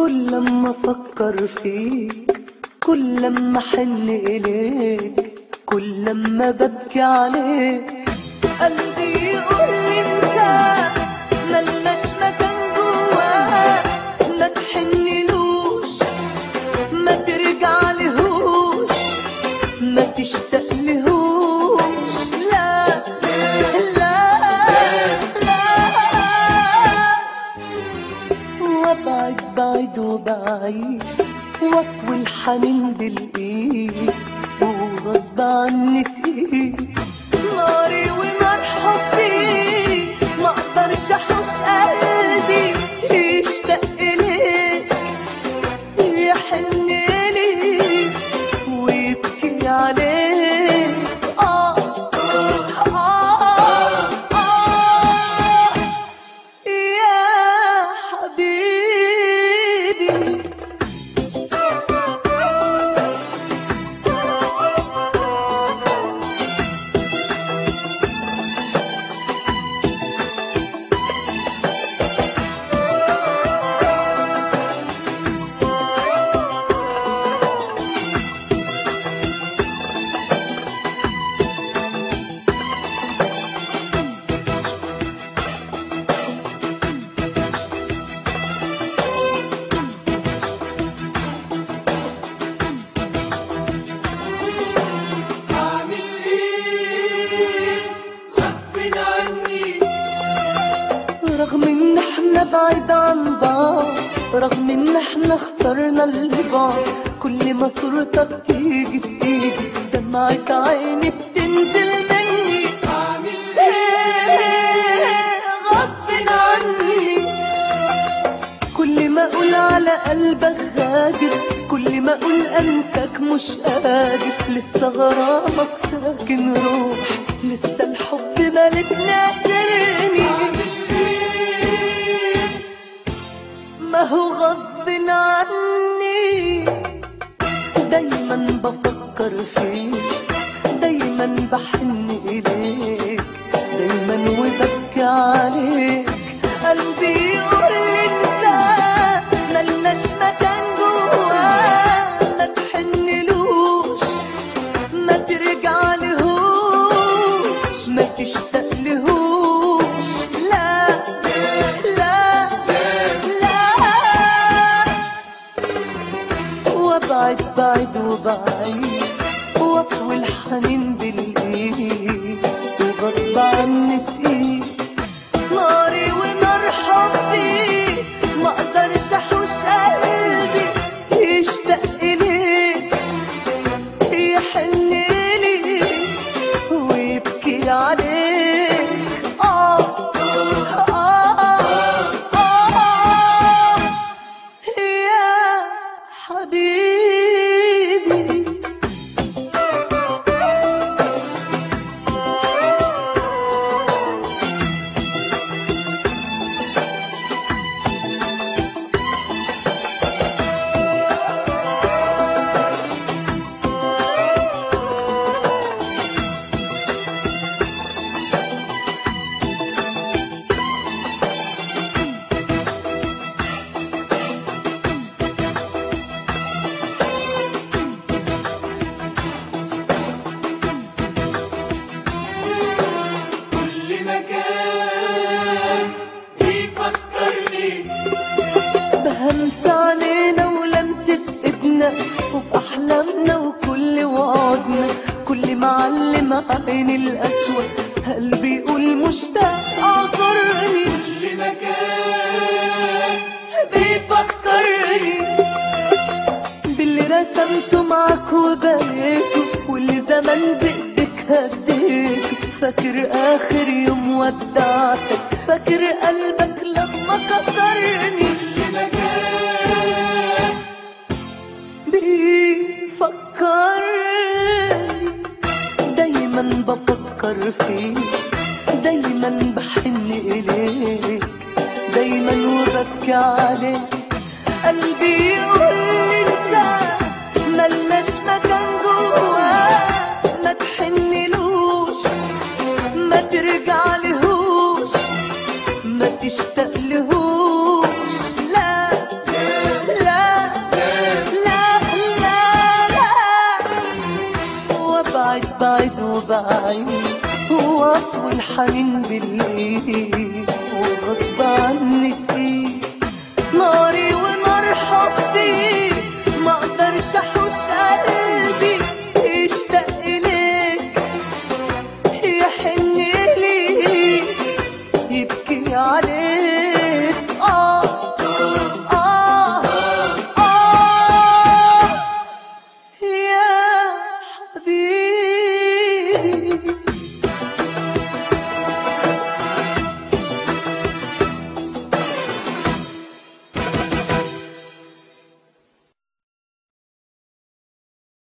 كل لما افكر فيك، كل لما احن اليك، كل لما ببكي عليك، قلبي يقول لي انت ملناش مكان جواه، ما تحنلوش، ما ترجعلهوش، ما تشتاقلهوش، لا لا لا. وابعد بعيد وبعيد واطوي الحنين بالايد، وغصب عني تقيل ناري ونار حبي، ما اقدرش احوش قلبي يشتاق ليك، يحن ليك ويبكي عليك. يا حبيبي رغم ان احنا بعيد عن بعض، رغم ان احنا اخترنا البعد، كل ما صورتك تيجي بايدي دمعة عيني بتنزل مني. اعمل ايه غصب عني، كل ما اقول على قلبك غادر، كل ما اقول انساك مش قادر، لسه غرامك ساكن روحي، لسه الحب مالك ناصرني. ما هو غصب عني، دايما بفكر فيك، دايما بحن إليك، دايما وببكي عليك، قلبي يقول انت ملناش مكان جواه، ما تحنلوش، ما ترجعلهوش، ما تشتاقلهوش، لا لا. وابعد بعيد وبعيد واطوي الحنين بالايد، وغصب عني تقيل ناري ونار حبي، ما اقدرش احوش قلبي يشتاق اليك، يحن ليك ويبكي عليك. يا حبيبي بهمس علينا ولمسة ايدنا وبأحلامنا وكل وعدنا، كل معلم عيني الأسود قلبي يقول مشتاق اعذرني، كل مكان بيفكرني باللي رسمته معاك وبنيته، واللي زمان بإيدك هديته. فاكر آخر يوم ودعتك، فاكر قلبك لما كسرني، بيفكرني دايما بفكر فيك، دايما بحن إليك، دايما وببكي عليك، قلبي يقول انت ملناش مكان جواه، ما تحنلوش، ما ترجعلهوش، ما تشتاقلهوش، لا عيني، واطول حنين بالليل وغصب عني